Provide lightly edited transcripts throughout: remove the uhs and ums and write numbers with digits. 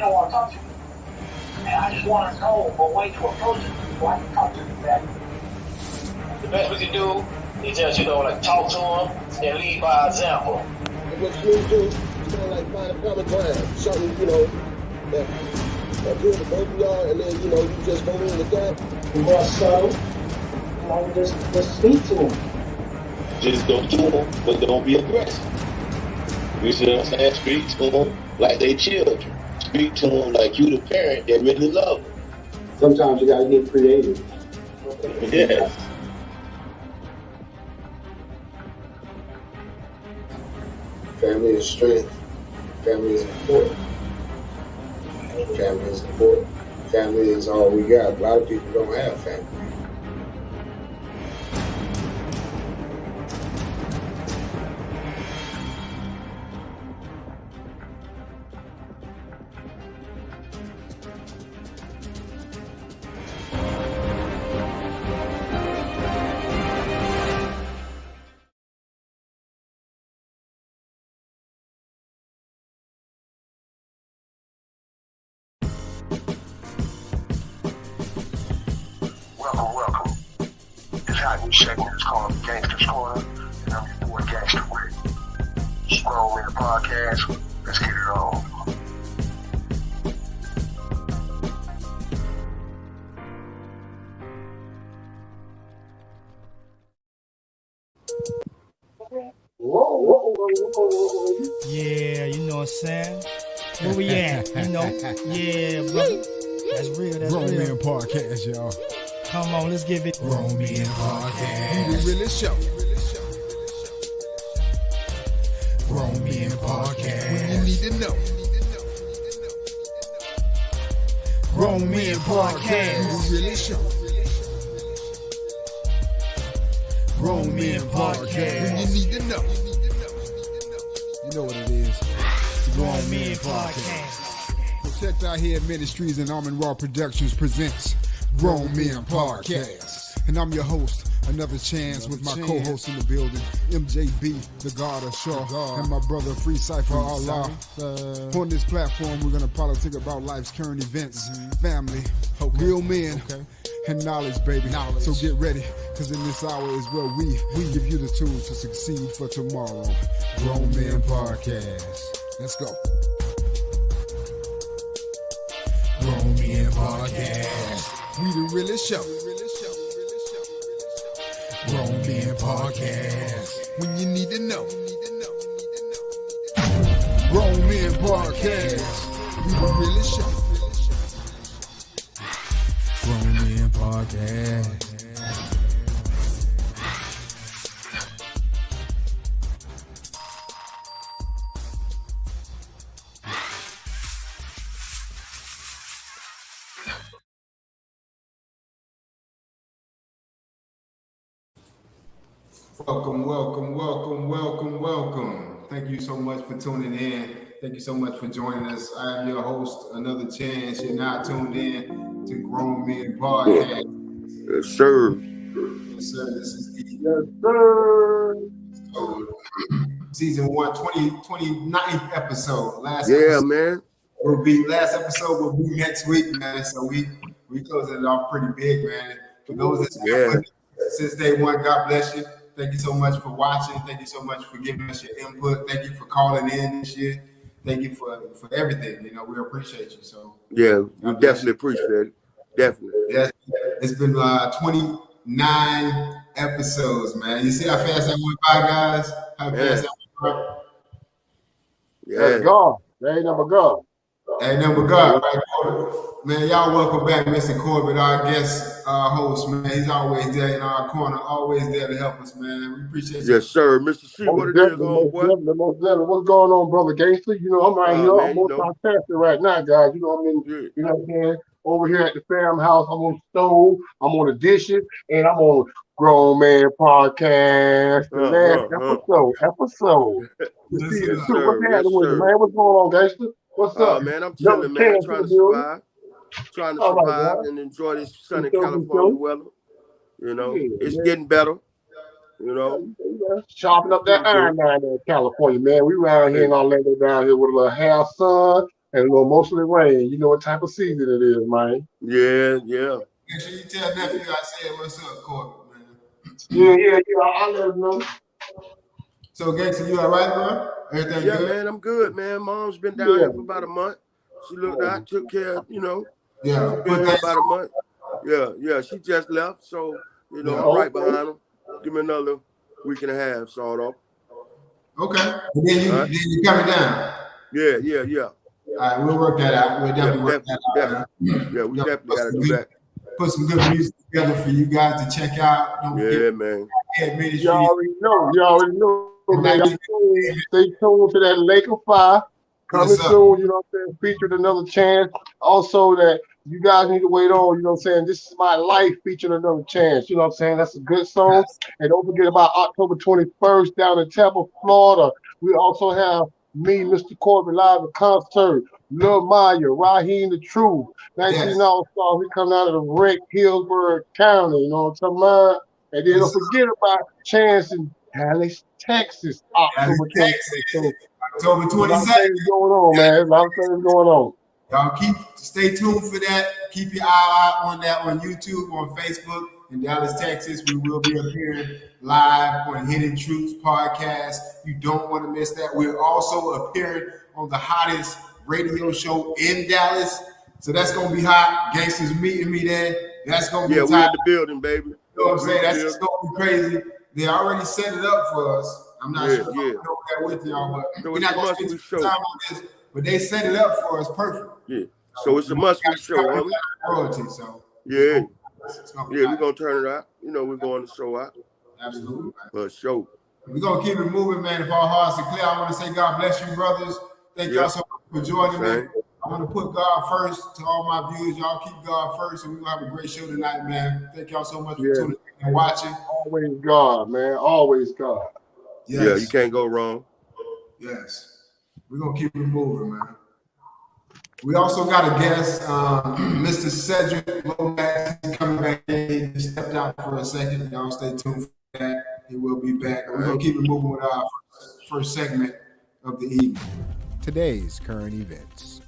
don't want to talk to me. And I just want to know a way to approach it before I can talk to them back. The best we can do is just, like talk to them and lead by example. And what you need to do is like find a common ground, something, that good for both of y'all, and then, you just go in with that. And more subtle, just speak to them. Just go to them, but don't be aggressive. You see what I'm saying? Speak to them like they children. Speak to them like you the parent that really love them. Sometimes you gotta get creative. Yes. Family is strength. Family is important. Family is important. Family is all we got. A lot of people don't have family. Welcome. This hot new segment is called Gangster's Corner, and I'm your boy Gangster Rick. Scroll in the podcast. Let's get it on. Whoa. Yeah, you know what I'm saying? Where we at? Yeah, brother. That's real. Grown real. Man Podcast, y'all. Come on, let's give it. Grown Man Podcast. We the realest show. Grown Man Podcast. When you need to know. Grown Man Podcast. We the realest show. Grown Man Podcast. When you need to know. You know what it is. It's the Grown Man Podcast. Protect Our Head Ministries and Almond Raw Productions presents Grown Men Podcast. And I'm your host, Another Chance, with my co-host in the building, MJB, the God of Shaw, and my brother Free Cypher Allah. On this platform, we're going to politic about life's current events, family, real men, and knowledge, baby. So get ready, because in this hour is where we give you the tools to succeed for tomorrow. Grown Men Podcast. Let's go. Grown Men Podcast. We the realest show. Grown Men Podcast. When you need to know. Grown Men Podcast. We the realest show. Grown Men Podcast. Welcome. Thank you so much for tuning in. Thank you so much for joining us. I am your host, Another Chance. You're now tuned in to Grown Men Podcast. Yes, sir. Yes, sir. This is the season 1, 29th episode. Last episode will be next week, man. So we closing it off pretty big, man. For those that's been since day one, God bless you. Thank you so much for watching. Thank you so much for giving us your input. Thank you for calling in this year. Thank you for everything. We appreciate you. So yeah, we definitely appreciate it. Definitely. Yeah, it's been 29 episodes, man. You see how fast that went by, guys? How fast that went by? Yeah. That's God. That ain't number God. Ain't number God, right? Man, y'all welcome back, Mr. Corbett, our guest host, man. He's always there in our corner, always there to help us, man. We appreciate you. Yes, sir. Mr. C, what it is, homeboy? What's going on, brother Gangster? I'm right here. I'm on fantastic right now, guys. You know what I'm saying? Over here at the fam house, I'm on the stove, I'm on the dishes, and I'm on Grown Man Podcast. The last episode. Yes, What's happening with you, man? What's going on, Gangster? What's up? Man, I'm chilling, man. Trying to survive. And enjoy this sunny California weather. It's getting better. Chopping up that iron down there in California, man. We around here in Orlando down here with a little half sun and a little mostly rain. You know what type of season it is, man. Yeah, yeah. Make sure you tell nephew I said what's up, Corbin, man. Yeah. I'll let him know. So, Gangster, you all right, bro? Everything Yeah, good? man, I'm good, man. Mom's been down here for about a month. She looked out, took care, Yeah. She's been here about a month. Yeah, she just left. So, I'm right behind her. Give me another week and a half, sort of. Okay. And then you coming down. Yeah. All right, we'll work that out. We'll definitely work that out. Yeah, we definitely got to do that. Put some good music together for you guys to check out. Don't forget, man. You already know, man. Stay tuned to that Lake of Fire. Coming soon, you know what I'm saying? Featured another chance. Also, that you guys need to wait on, you know what I'm saying? This is my life featured another chance. You know what I'm saying? That's a good song. And don't forget about October 21st down in Tampa, Florida. We also have me, Mr. Corbin, live at concert. Lil Maya, Raheem the Truth, 19 All-Stars. We come out of the Wreck, Hillsborough County. You know what I'm talking about? And then don't forget about Chance in Dallas, Texas, October 22nd. October 22nd. A lot of things going on, man. A lot of things going on. Y'all stay tuned for that. Keep your eye out on that on YouTube, on Facebook. In Dallas, Texas, we will be appearing live on Hidden Truths podcast. You don't want to miss that. We're also appearing on the hottest radio show in Dallas. So that's going to be hot. Gangsters meeting me there. That's going to be tight. Yeah, we're in the building, baby. You know what I'm saying? That's just going to be crazy. They already set it up for us. I'm not sure if I'm over there with y'all, but we're not going to spend time on this. But they set it up for us perfect. Yeah. So it's a must-we show, homie. Royalty, so yeah, we're gonna turn it out. We're going to show out. Absolutely. For sure. We're gonna keep it moving, man. If our hearts are clear, I want to say God bless you, brothers. Thank y'all so much for joining me. I want to put God first to all my viewers. Y'all keep God first, and we're gonna have a great show tonight, man. Thank y'all so much for tuning in and watching. Always God, man. Always God. Yes. Yeah, you can't go wrong. Yes. We're gonna keep it moving, man. We also got a guest, Mr. Cedric Lomax, coming back in. He stepped out for a second. Y'all stay tuned for that. He will be back. We're going to keep it moving with our first segment of the evening. Today's current events.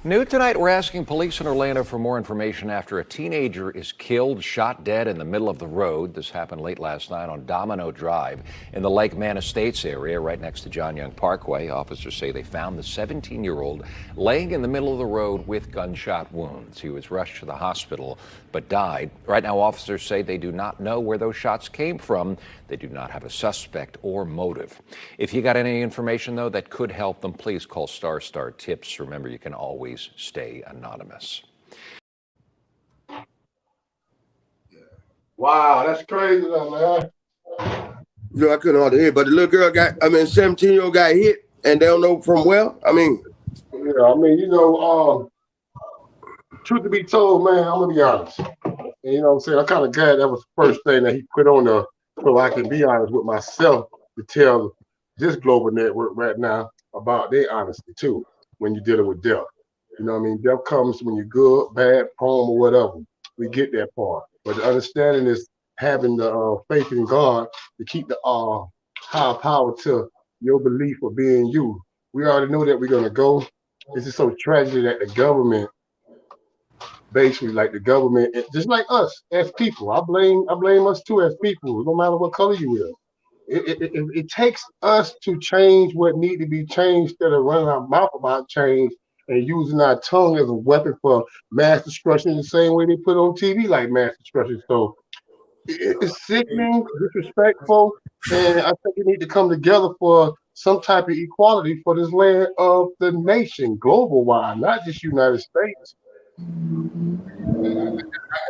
New tonight, we're asking police in Orlando for more information after a teenager is killed, shot dead in the middle of the road. This happened late last night on Domino Drive in the Lake Man Estates area right next to John Young Parkway. Officers say they found the 17-year-old laying in the middle of the road with gunshot wounds. He was rushed to the hospital but died. Right now, officers say they do not know where those shots came from. They do not have a suspect or motive. If you got any information, though, that could help them, please call Star Tips. Remember, you can always stay anonymous. Wow, that's crazy, man. I couldn't hardly hear, but the little girl 17-year-old got hit, and they don't know from where. Truth to be told, man, I'm gonna be honest. And you know what I'm saying? I'm kind of glad that was the first thing that he put on there, so I can be honest with myself to tell this global network right now about their honesty too. When you're dealing with death, you know what I mean? Death comes when you're good, bad, home, or whatever. We get that part, but the understanding is having the faith in God to keep the higher power to your belief of being you. We already know that we're gonna go. It's just so tragic that the government, basically, like the government, just like us as people. I blame us too as people, no matter what color you are. It takes us to change what need to be changed instead of running our mouth about change and using our tongue as a weapon for mass destruction the same way they put on TV like mass destruction. So it's sickening, disrespectful, and I think we need to come together for some type of equality for this land of the nation, global wide, not just United States. I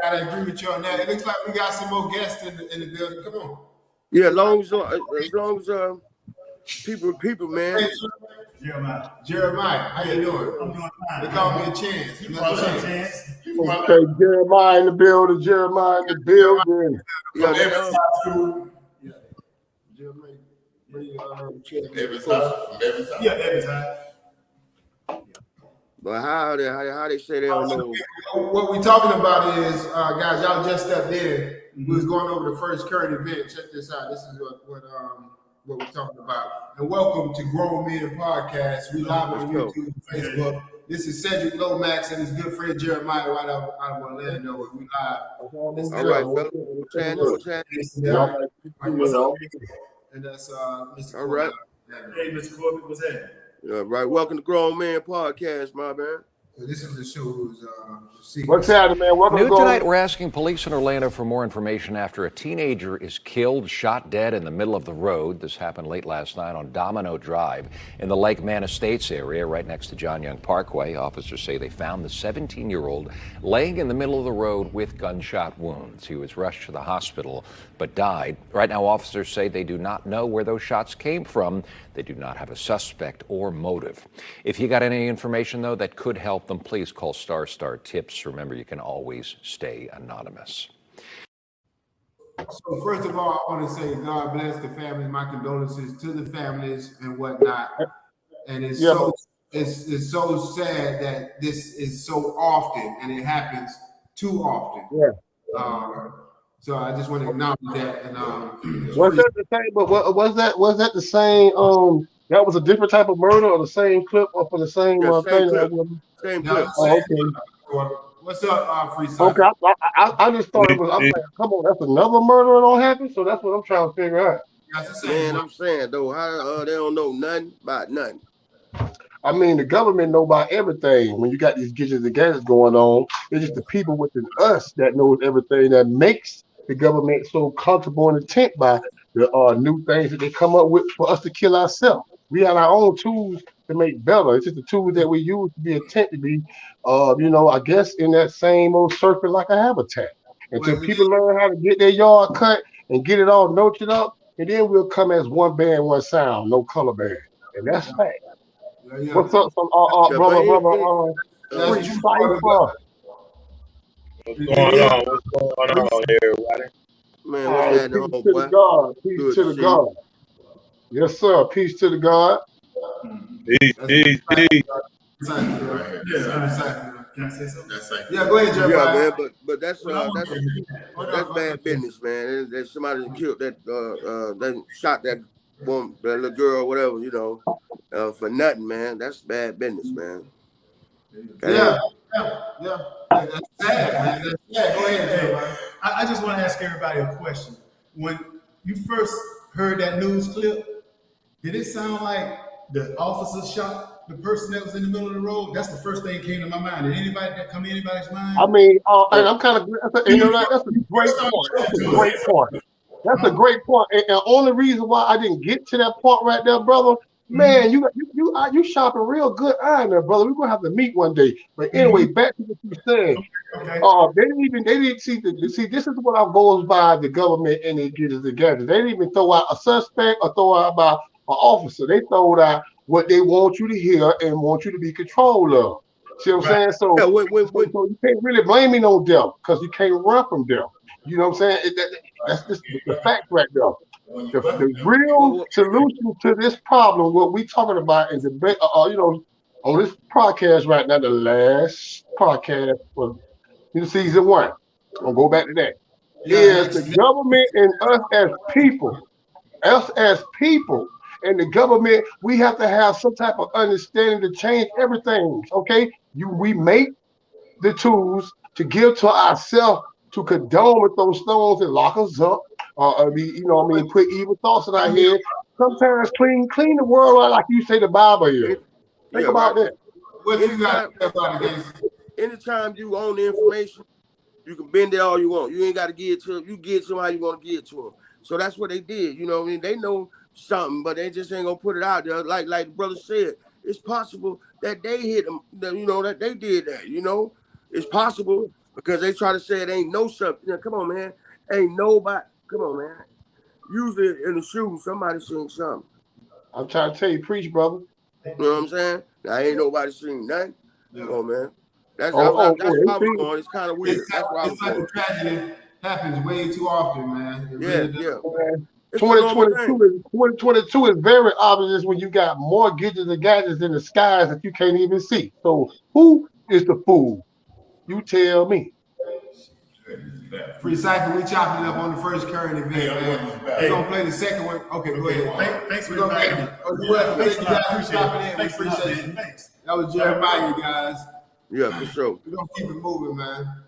gotta agree with you on that. It looks like we got some more guests in the building. Come on. Yeah, as long as people, man. Jeremiah, how you doing? I'm doing fine. They call me a chance. Okay, Jeremiah in the building. Jeremiah in the building. Every time. But how they say they don't know? What we're talking about is, guys, y'all just stepped in. We was going over the first current event. Check this out. This is what what we're talking about. And welcome to Grown Men Podcast. We live on YouTube, Facebook. This is Cedric Lomax and his good friend Jeremiah right out of Orlando. We live. All right, brother. What's happening? What's happening? And that's Mr. All right. Hey, Mr. Corbett, what's happening? All right. Welcome to Grown Man Podcast, my man. So this is the show's What's happening, man? Welcome New to tonight, we're asking police in Orlando for more information after a teenager is killed, shot dead in the middle of the road. This happened late last night on Domino Drive in the Lake Man Estates area, right next to John Young Parkway. Officers say they found the 17-year-old laying in the middle of the road with gunshot wounds. He was rushed to the hospital but died. Right now, officers say they do not know where those shots came from. They do not have a suspect or motive. If you got any information, though, that could help them, please call Star Tips. Remember, you can always stay anonymous. So first of all, I want to say God bless the families. My condolences to the families and whatnot. And it's it's so sad that this is so often and it happens too often. Yeah. So I just want to acknowledge that. And was that the same? But was that the same? That was a different type of murder, or the same clip, or for the same thing? Same clip. Oh, okay. What's up, Free Okay, I just thought it was. I'm like, come on, that's another murder that don't happen. So that's what I'm trying to figure out. Man, I'm saying though, how they don't know nothing about nothing. I mean, the government know about everything. When you got these gadgets going on, it's just the people within us that knows everything that makes the government so comfortable and intent by the new things that they come up with for us to kill ourselves. We have our own tools to make better. It's just the tools that we use to be intent to be, I guess in that same old circle like a habitat. Until people learn how to get their yard cut and get it all noted up, and then we'll come as one band, one sound, no color band. And that's fact. What's up, brother? Free Cypher. What's going on, everybody? Man, what's happening, peace to the God. Peace to the God. Yes, sir. Peace to the God. Peace. Can I say something? Yeah, go ahead, Jeremiah. Yeah, man, but that's bad business, man. There's somebody that killed that shot that woman, that little girl, or whatever, for nothing, man. That's bad business, man. Yeah. That's sad, man. Go ahead, Jeremiah. I just want to ask everybody a question. When you first heard that news clip, did it sound like the officer shot the person that was in the middle of the road? That's the first thing that came to my mind. Did that come to anybody's mind? I mean, and I'm kind of, that's a great point. That's a great point. And the only reason why I didn't get to that point right there, brother, man, you shopping real good iron there, brother. We're gonna have to meet one day. But anyway, back to what you said. Okay. They didn't see this is what I goes by the government and they get it together. They didn't even throw out a suspect or throw out about an officer. They throw out what they want you to hear and want you to be controlled of. See what I'm saying? So, so you can't really blame me on death because you can't run from death. You know what I'm saying? That's just the fact right there. The real solution to this problem, what we talking about in debate, on this podcast right now, the last podcast for season 1. I'll go back to that. Is the government and us as people, and the government, we have to have some type of understanding to change everything. Okay, we make the tools to give to ourselves to condone with those stones and lock us up. Put evil thoughts in our head. Sometimes clean the world out, like you say the Bible is. Think about that. What you got about it? Anytime you own the information, you can bend it all you want. You ain't got to give it to them. You give it to them how you want to give it to them. So that's what they did. You know what I mean? They know something, but they just ain't gonna put it out there. Like the brother said, it's possible that they hit them. That they did that. It's possible because they try to say it ain't no something. Come on, man. Ain't nobody. Come on, man. Usually in the shoe, somebody seen something. I'm trying to tell you, preach, brother. You know what I'm saying? Now ain't nobody seen nothing. Come on, man. That's how I'm going. It's kind of weird. That's why it's like a tragedy happens way too often, man. Yeah. 2022 is very obvious when you got more gadgets and gadgets in the skies that you can't even see. So who is the fool? You tell me. Free Cypher, we chopped it up on the first current event, man. We're gonna play the second one. Okay, go ahead. Thanks for inviting me. You're welcome. Thank you guys for stopping in. We appreciate you. Thanks. That was Jeremiah, guys. Yeah, for sure. We're gonna keep it moving, man.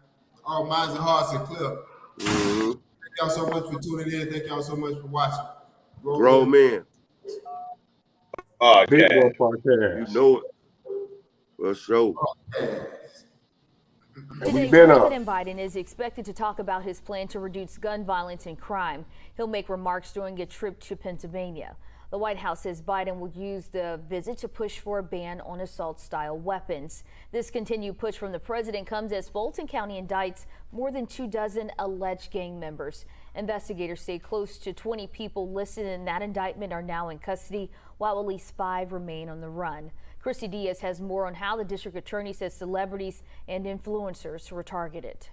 All minds and hearts are clear. Mm-hmm. Thank y'all so much for tuning in. Thank y'all so much for watching. Grown men. Big Boy Podcast. You know it. For sure. Today, President Biden is expected to talk about his plan to reduce gun violence and crime. He'll make remarks during a trip to Pennsylvania. The White House says Biden will use the visit to push for a ban on assault-style weapons. This continued push from the president comes as Fulton County indicts more than 24 alleged gang members. Investigators say close to 20 people listed in that indictment are now in custody, while at least 5 remain on the run. Christy Diaz has more on how the district attorney says celebrities and influencers were targeted.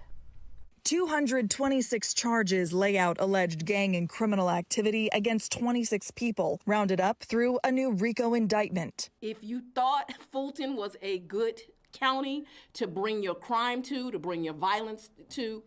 226 charges lay out alleged gang and criminal activity against 26 people, rounded up through a new RICO indictment. If you thought Fulton was a good county to bring your crime to bring your violence to,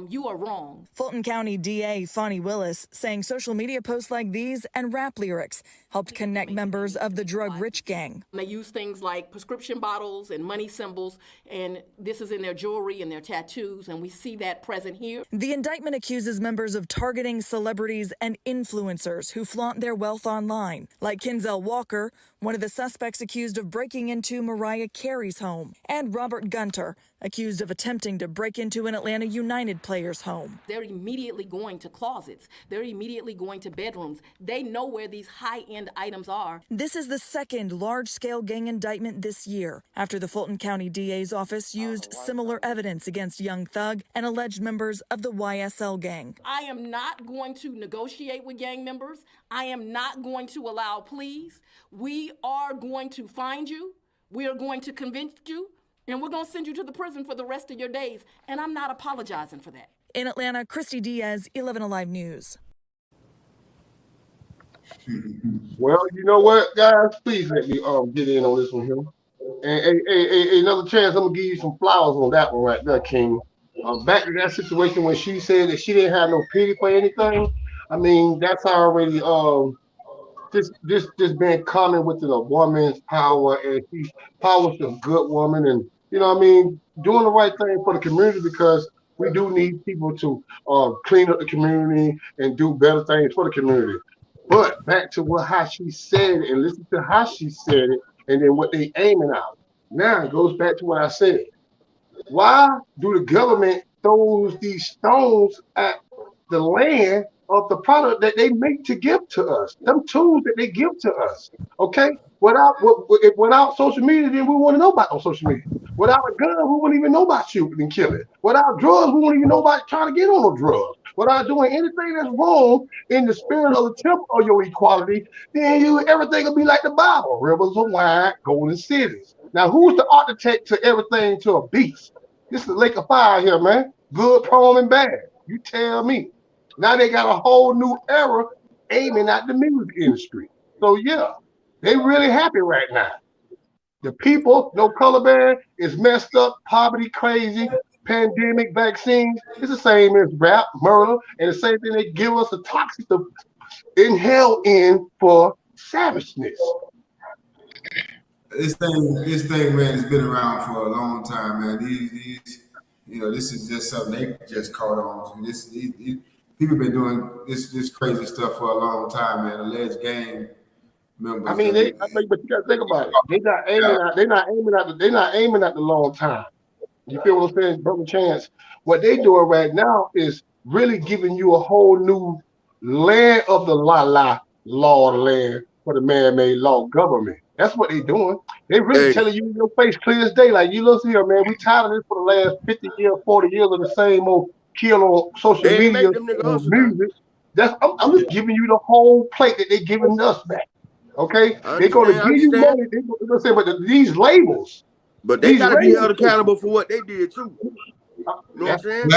you are wrong. Fulton County DA Fonnie Willis saying social media posts like these and rap lyrics helped connect members of the drug-rich gang. They use things like prescription bottles and money symbols, and this is in their jewelry and their tattoos, and we see that present here. The indictment accuses members of targeting celebrities and influencers who flaunt their wealth online, like Kinzel Walker, one of the suspects accused of breaking into Mariah Carey's home, and Robert Gunter, accused of attempting to break into an Atlanta United player's home. They're immediately going to closets. They're immediately going to bedrooms. They know where these high-end items are. This is the second large-scale gang indictment this year, after the Fulton County DA's office used similar evidence against Young Thug and alleged members of the YSL gang. I am not going to negotiate with gang members. I am not going to allow pleas. We are going to find you. We are going to convince you. And we're going to send you to the prison for the rest of your days. And I'm not apologizing for that. In Atlanta, Christy Diaz, 11 Alive News. Well, you know what, guys? Please let me get in on this one here. And another chance, I'm going to give you some flowers on that one right there, King. Back to that situation when she said that she didn't have no pity for anything. I mean, that's already this being common within a woman's power, and she's power's a good woman, and you know what I mean, doing the right thing for the community, because we do need people to clean up the community and do better things for the community. But back to how she said it, and listen to how she said it, and then what they aiming at. Now it goes back to what I said. Why do the government throw these stones at the land of the product that they make to give to us, them tools that they give to us? Okay, without social media, then we wouldn't know about on social media. Without a gun, we wouldn't even know about shooting and killing. Without drugs, we wouldn't even know about trying to get on those drugs. Without doing anything that's wrong in the spirit of the temple of your equality, then everything will be like the Bible: rivers of wine, golden cities. Now, who's the architect to everything to a beast? This is the lake of fire here, man. Good, prom, and bad. You tell me. Now they got a whole new era aiming at the music industry. So yeah, they really happy right now. The people, no color band, is messed up, poverty crazy, pandemic, vaccines. It's the same as rap, murder, and the same thing they give us a toxic to inhale in for savageness. This thing, man, has been around for a long time, man. These, this is just something they just caught on to. These people been doing this crazy stuff for a long time, man. Alleged gang members. I mean, but you gotta think about it. They're not aiming at the long time. You feel what I'm saying, brother Chance? What they doing right now is really giving you a whole new land of the law land for the man-made law government. That's what they doing. They really telling you in your face clear as day, like, you look here, man, we tired of this for the last 50 years, 40 years of the same old kill on social media music. I'm just giving you the whole plate that they giving us back. Okay? They're gonna give you money. They're gonna say, but these labels. But they gotta be held accountable for what they did too. You know what I'm saying?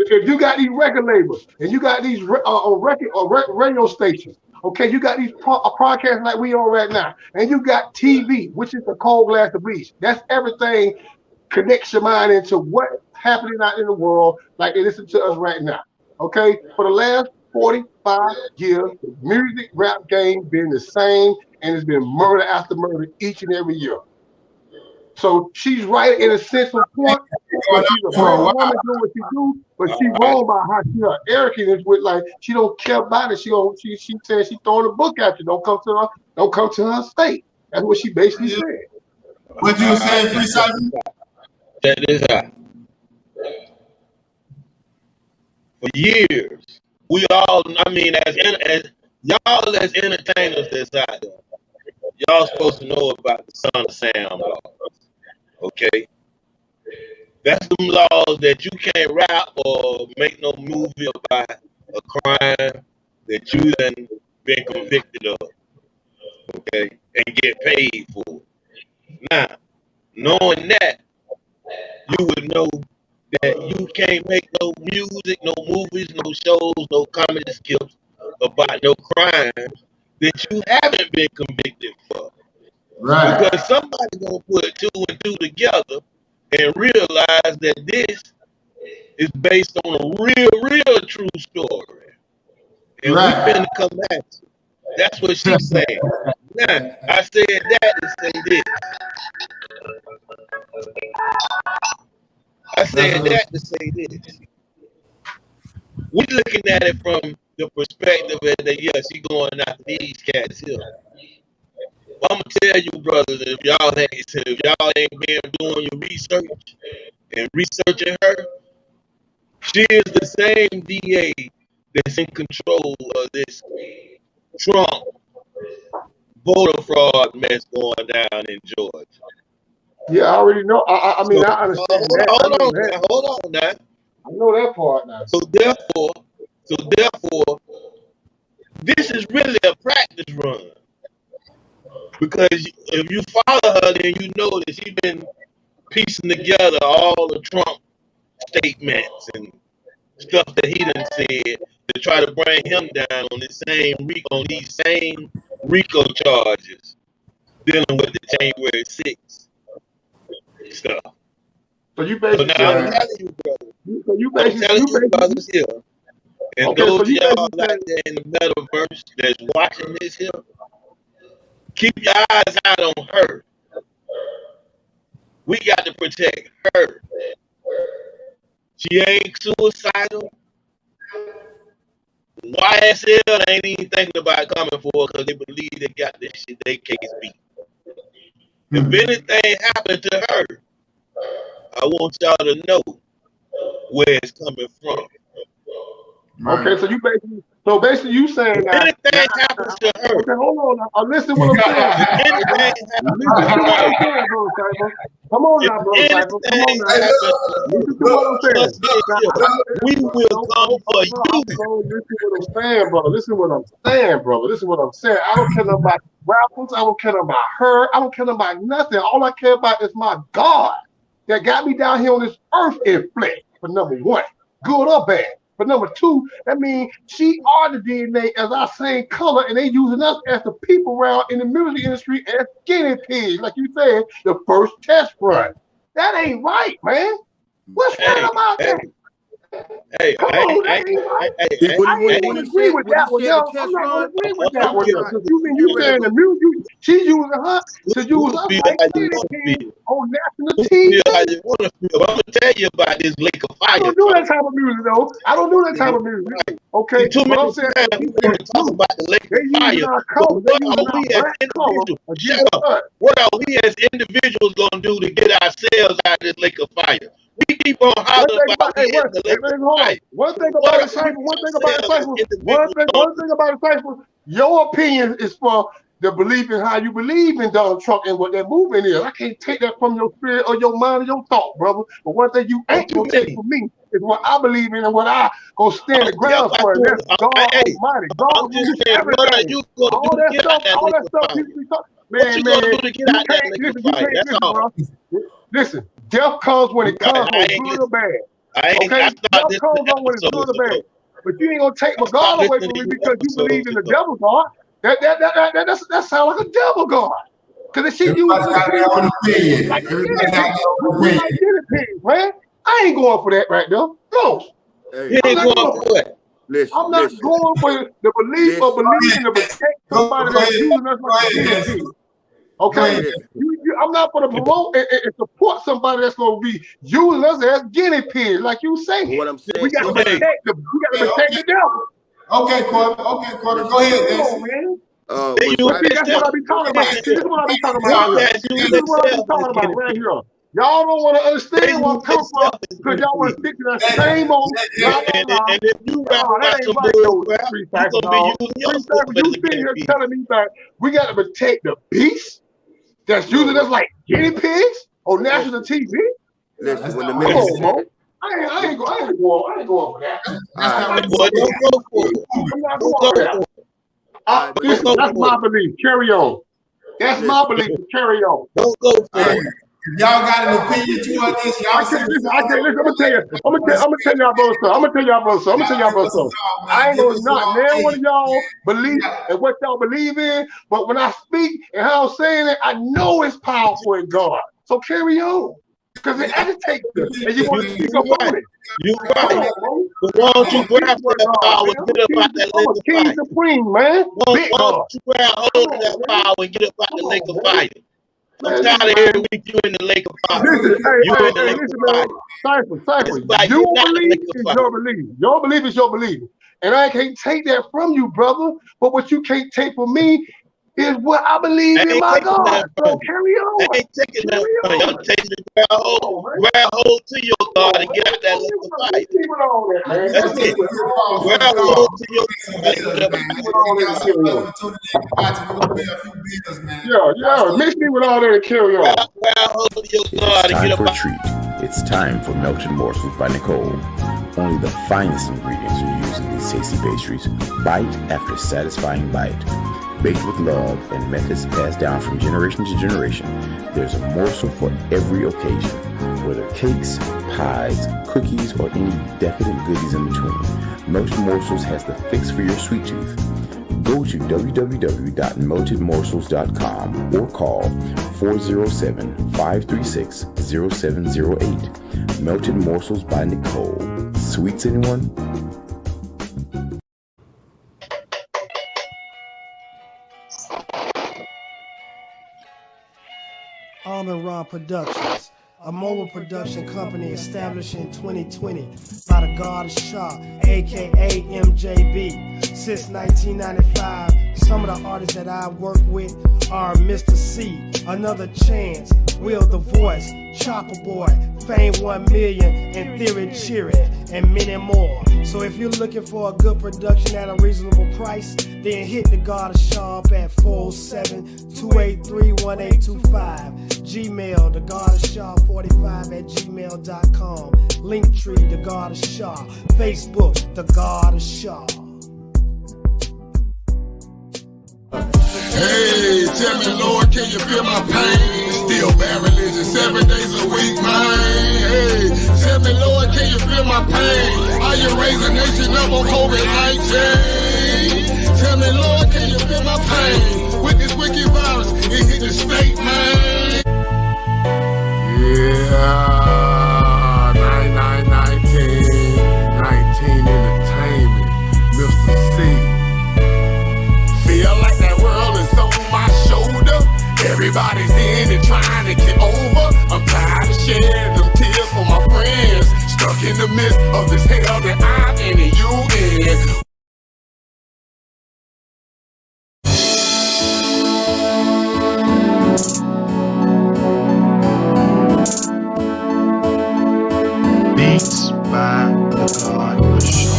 If you got these record labels and you got these radio stations Okay, you got these podcasts like we on right now, and you got TV, which is the cold glass of bleach. That's everything connects your mind into what's happening out in the world, like they listen to us right now. Okay, for the last 45 years, the music rap game been the same, and it's been murder after murder each and every year. So she's right in a sense of point, because she's a black woman doing what she do, but she wrong about how she arrogant with, like, she don't care about it. She said she throwing a book at you. Don't come to her state. That's what she basically said. What you saying, Freestyle? Check this out. For years, we all, I mean, as y'all as entertainers that's out there, y'all supposed to know about the Son of Sam laws. Okay? That's them laws that you can't rap or make no movie about a crime that you done been convicted of. Okay? And get paid for. Now, knowing that, you would know that you can't make no music, no movies, no shows, no comedy skits about no crimes that you haven't been convicted for. Right. Because somebody gonna put 2 and 2 together and realize that this is based on a real true story. And we finna come at you. That's what she's saying. Now, I said that to say this. I said that to say this. We're looking at it from the perspective that, yeah, she going after these cats here. I'm gonna tell you, brothers, if y'all ain't been doing your research and researching her, she is the same DA that's in control of this Trump voter fraud mess going down in Georgia. Yeah, I already know. I mean, I understand that. Hold on now. I know that part now. So therefore, this is really a practice run. Because if you follow her, then you know that she's been piecing together all the Trump statements and stuff that he done said to try to bring him down on these same RICO charges dealing with the January 6th stuff. So you basically now I'm telling you, brother. I'm telling you, brothers here, and those of y'all out there in the metaverse that's watching this here, keep your eyes out on her. We got to protect her. She ain't suicidal. YSL ain't even thinking about coming for her because they believe they got this shit, they case beat. If anything happened to her, I want y'all to know where it's coming from. Okay, so basically you saying that anything happens to her. Okay, hold on now. Listen what I'm saying. Listen what I'm saying, Brother Cypher. Come on now, Brother Cypher. Come on now. Listen to what I'm saying. We will come for you. Listen what I'm saying, brother. Listen what I'm saying, brother. Listen what I'm saying. I don't care about rappers. I don't care about her. I don't care about nothing. All I care about is my God that got me down here on this earth in flesh, for number one. Good or bad. But number two, that means she are the DNA as our same color, and they using us as the people around in the music industry as guinea pigs, like you said, the first test run. That ain't right, man. What's right about that? Hey, come on, that ain't right. I ain't gonna agree with that one. I'm not gonna agree with that one. Because you saying the music, she's using her to use us like guinea pigs on national TV. I'm gonna tell you about this lake of fire. I don't do that type of music, though. I don't do that type of music. Okay, but I'm saying we want to talk about the lake of fire. What are we as individuals gonna do to get ourselves out of this lake of fire? We keep on hollering about the lake of fire. One thing about the cypher, your opinion is for the belief in how you believe in Donald Trump and what that movement is. I can't take that from your spirit or your mind or your thought, brother. But one thing you ain't gonna take from me is what I believe in and what I go stand the ground for. And that's God Almighty. God will do everything. All that stuff people be talking. Man, you can't listen, death comes when it comes, for good or bad. Okay? Death comes on when it's good or bad. but you ain't gonna take my God away from me because you believe in the devil God. That sounds like a devil God. Because the shit you Everybody got their own opinion. like Everybody got their own we like opinion. guinea pigs, man. I ain't going for that right there. No. Hey, I'm not going for it. listen, I'm not going for the belief of believing to protect somebody that's using us like a guinea pig. Okay? I'm not going to promote and support somebody that's going to be using us as guinea pigs, like you say. What I'm saying, We got to protect the devil. Okay, Corbin. Okay, Corbin. Go ahead, Jason. Man. That's what I be talking about. This is what I be talking about right here. This is what I be talking about right here. Y'all don't want to understand where I'm coming from because y'all want to stick to that same old And if you rap that about ain't some right, bull though. crap, Free you're cycle, gonna be dog. using Free yourself cycle, as you a sitting guinea here pig. telling me that we got to protect the beast that's using us like guinea pigs on national TV? Listen, when the Come man on, Mo. I ain't going for that. Don't go for it. I'm not going for that. That's my belief. Carry on. That's my belief. Carry on. Don't go for it. If y'all got an opinion toward this, y'all say listen. I'm gonna tell y'all brother something. I ain't gonna knock man one of y'all believe in what y'all believe in, but when I speak and how I'm saying it, I know it's powerful in God. So carry on. Because it agitates you and you want to speak up on it. You're right. But why don't you grab that power and get up out that lake of fire? King Supreme, man. Why don't you grab hold of that power and get up out the lake of fire? I'm tired of every week you in the lake of fire. Listen, You in the lake of fire. Cypher. Your belief is your belief. Your belief is your belief. And I can't take that from you, brother. But what you can't take from me is what I believe in my God. So carry on. I ain't taking that from you. I'm taking the grab hold to your God and get out that lake of fire. That's it. Grab hold to your Yeah, mix me with all that and carry on. Grab hold to your God and get up. For a treat. It's time for Melted Morsels by Nicole. Only the finest ingredients are used in these tasty pastries. Bite after satisfying bite. Baked with love and methods passed down from generation to generation, there's a morsel for every occasion. Whether cakes, pies, cookies, or any decadent goodies in between, Melted Morsels has the fix for your sweet tooth. Go to www.meltedmorsels.com or call 407-536-0708. Melted Morsels by Nicole. Sweets, anyone? Almond Raw Productions, a mobile production company established in 2020 by the God of Shaw, aka MJB. Since 1995, some of the artists that I've worked with are Mr. C, Another Chance, Will the Voice, Chopper Boy, Fame 1 Million, and Theory Cheery, and many more. So if you're looking for a good production at a reasonable price, then hit the God of Shaw up at 407-283-1825. Gmail, the God of Shaw 45 at gmail.com. Linktree, the God of Shaw. Facebook, the God of Shaw. Hey, tell me, Lord, can you feel my pain? Still bad religion 7 days a week, man. Hey, tell me, Lord, can you feel my pain? Are you raising nation up on COVID-19? Tell me, Lord, can you feel my pain? With this wicked virus, it hit the state, man. Yeah, 19 Entertainment, Mr. C. Feel like that world is on my shoulder. Everybody's in it trying to get over. I'm tired of shedding them tears for my friends. Stuck in the midst of this hell that I'm in and you in. Beats by the God of Shaw.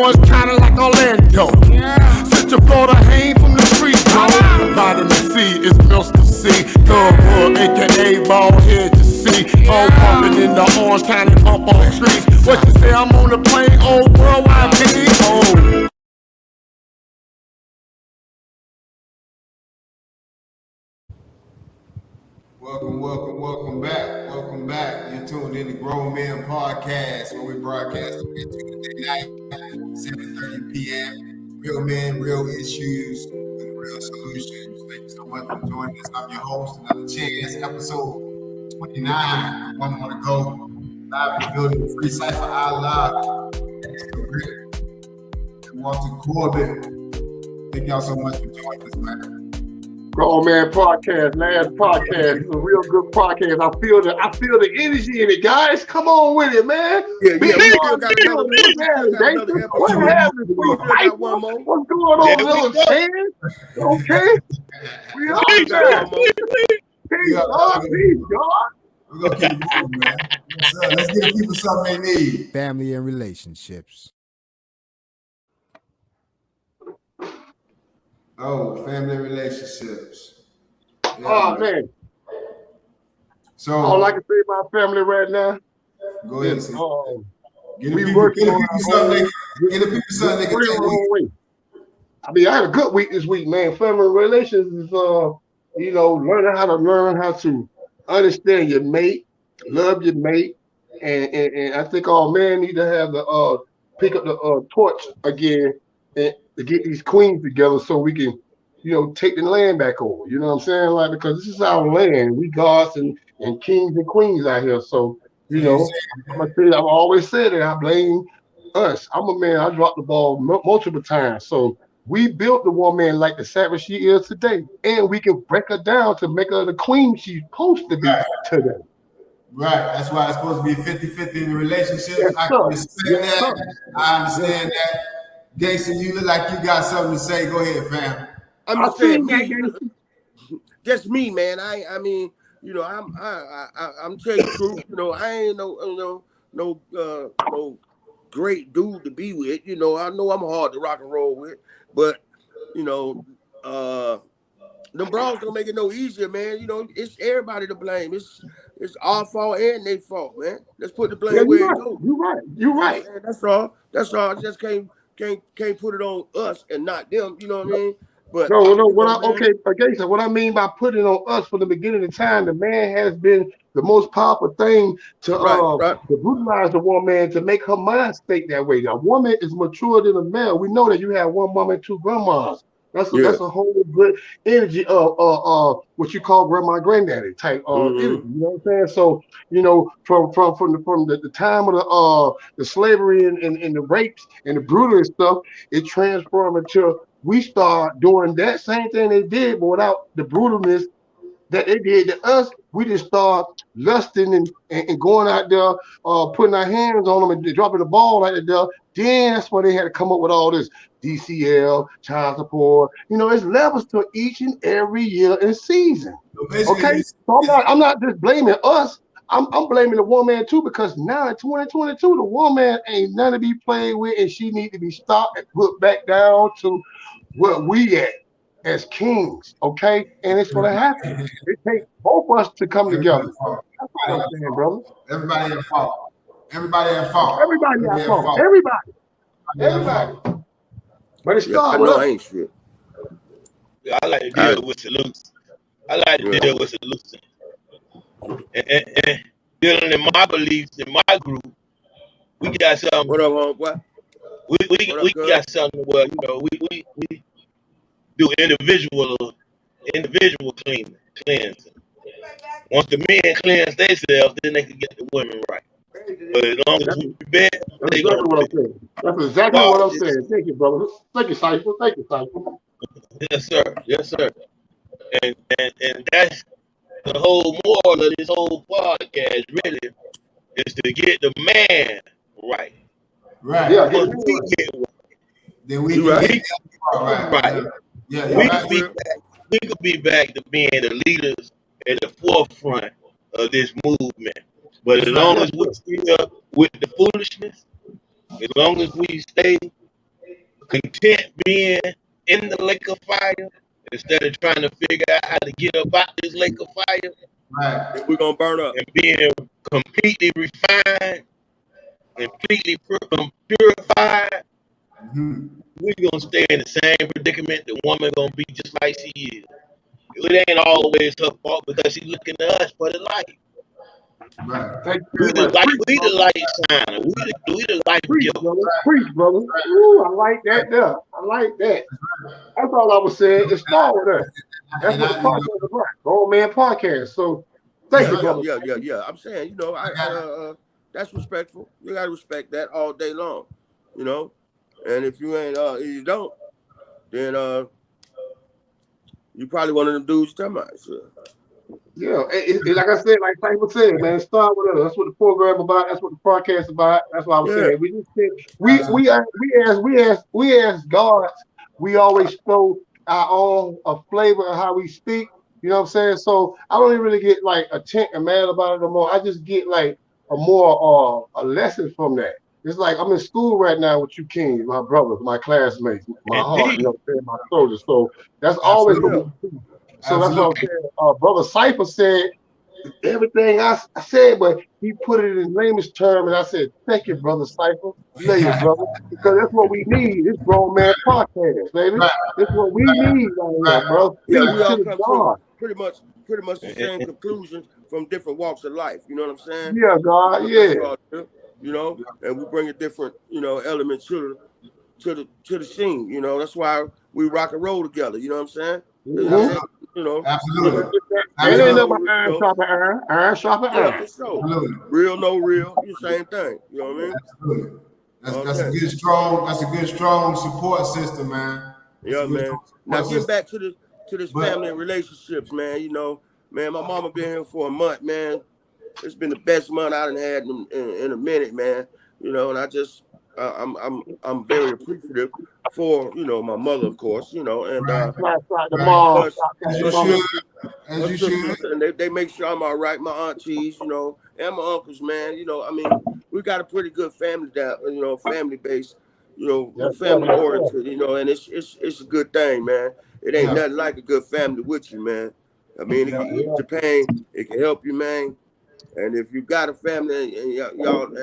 It's kinda like Orlando. Central Florida, hang from the street, bro. Vitamin C is Mr. C. Thugwood, aka bald head to see. All pumping in the Orange County pump on the streets. What you say, I'm on the plane, old worldwide TV? Oh. Welcome back. Welcome back. You're tuned in to Grown Men Podcast, where we broadcast every Tuesday night, 7:30 p.m. Real men, real issues, with real solutions. Thank you so much for joining us. I'm your host, Another Chance, episode 29. One more to go. Live in the building, Free Cypher Allah, Walter Corbin. Thank y'all so much for joining us, man. Grown Man Podcast, last podcast. It's a real good podcast. I feel the energy in it, guys. Come on with it, man. Yeah, we still got another episode. What happened? What's going on, little Chance? Okay. We are there. Peace, God. Peace, God. We're going to keep it moving, man. Yes, sir. Let's give people something they need. Family and relationships. Oh, family relationships. Yeah, oh, man. So all I can say about family right now. Go ahead. Is, get the people something they can take away. I mean, I had a good week this week, man. Family relations is, learning how to understand your mate, love your mate, and I think all men need to have the pick up the torch again and to get these queens together so we can, take the land back over. You know what I'm saying? Like, because this is our land. We gods and kings and queens out here. So, I'm gonna tell you, I've always said it. I blame us. I'm a man. I dropped the ball multiple times. So we built the woman like the savage she is today, and we can break her down to make her the queen she's supposed to be today. Right. That's why it's supposed to be 50-50 in the relationship. Yes, I can respect that. I understand that. Jason, you look like you got something to say. Go ahead, fam. I'm just saying, just me, man. I mean, I'm telling the truth. I ain't no great dude to be with. I know I'm hard to rock and roll with, but them bras don't make it no easier, man. It's everybody to blame. It's our fault and their fault, man. Let's put the blame where it goes. You're right. That's all. I just can't put it on us and not them. You know what I mean? But no. So what I mean by putting it on us from the beginning of time, the man has been the most powerful thing to brutalize the woman, to make her mind state that way. A woman is mature than a male. We know that you have one mom and two grandmas. That's a whole good energy of what you call grandma granddaddy type energy. You know what I'm saying? So from the time of the slavery and the rapes and the brutal stuff, it transformed into we start doing that same thing they did, but without the brutalness that they did to us. We just start lusting and going out there, putting our hands on them and dropping the ball like that. Then that's why they had to come up with all this DCL, child support. It's levels to each and every year and season. Okay, so I'm not just blaming us. I'm blaming the woman too, because now in 2022, the woman ain't none to be played with, and she need to be stopped and put back down to where we at as kings. Okay, and it's gonna happen. It takes both of us to come together. That's what I'm saying, brother. Everybody at fault. Everybody at fault. Everybody. But it's not. I ain't shit. I like to deal with solutions. I like to deal with solutions. And dealing in my beliefs, in my group, we got something. What up, homeboy? We got something where we do individual cleansing. Once the men cleanse themselves, then they can get the women right. But as long as we bad, that's exactly what I'm saying. That's exactly what I'm saying. Thank you, brother. Thank you, Cypher. Yes, sir. And that's the whole moral of this whole podcast, really, is to get the man right. Right. Yeah, once we get right, then we can get right. Yeah, we could be back to being the leaders at the forefront of this movement. But as long as we still with the foolishness, as long as we stay content being in the lake of fire, instead of trying to figure out how to get up out this lake of fire, we're gonna burn up. And being completely refined, completely purified, we're gonna stay in the same predicament. The woman gonna be just like she is. it ain't always her fault because she's looking to us for the light. Right. Thank you We very the much. light. Preach, We the brother. light shiner. We the light Preach, giver. brother. Preach, brother. Ooh, I like that there. I like that. That's all I was saying. It started with us. That's And what the I, you know, podcast is about. Grown Man Podcast. So thank you, brother. Yeah. I'm saying, you know, that's respectful. You gotta respect that all day long, you know. And if you ain't, if you don't, then you probably one of them dudes you talking about. So. Yeah, like I said, like Cypher said, man, start with us. That's what the program about. That's what the podcast about. That's what I was saying. We just said we as gods, we always throw our own flavor of how we speak. You know what I'm saying? So I don't even really get like a tent and mad about it no more. I just get like a lesson from that. It's like I'm in school right now with you kings, my brothers, my classmates, my heart, you know what I'm saying, my soldiers. So that's always gonna be. So that's what I'm saying. Brother Cypher said everything I said, but he put it in layman's term, and I said, "Thank you, brother Cypher. Love you, brother, because that's what we need. This grown man podcast, baby. That's what we need right here, bro. Yeah, Peace we all to the come to God. pretty much the same conclusions from different walks of life. You know what I'm saying? Yeah, God. That's Yeah. all, you know, and we bring a different, you know, element to the scene. You know, that's why we rock and roll together. You know what I'm saying? Mm-hmm. You know, absolutely. It ain't no iron sharper iron, iron sharper yeah, iron. for sure. Absolutely. Real, no real, you same thing. You know what I mean? Absolutely. That's a good strong support system, man. Yeah, man. Now getting back to this family and relationships, man. You know, man, my mama been here for a month, man. It's been the best month I done had in a minute, man. You know, and I just I'm very appreciative for, you know, my mother, of course, you know, and as you should. And they make sure I'm all right. My aunties, you know, and my uncles, man. You know, I mean, we got a pretty good family down, you know, family base, you know, family oriented, you know, and it's a good thing, man. It ain't nothing like a good family with you, man. I mean, it can ease your pain, it can help you, man. And if you got a family and y'all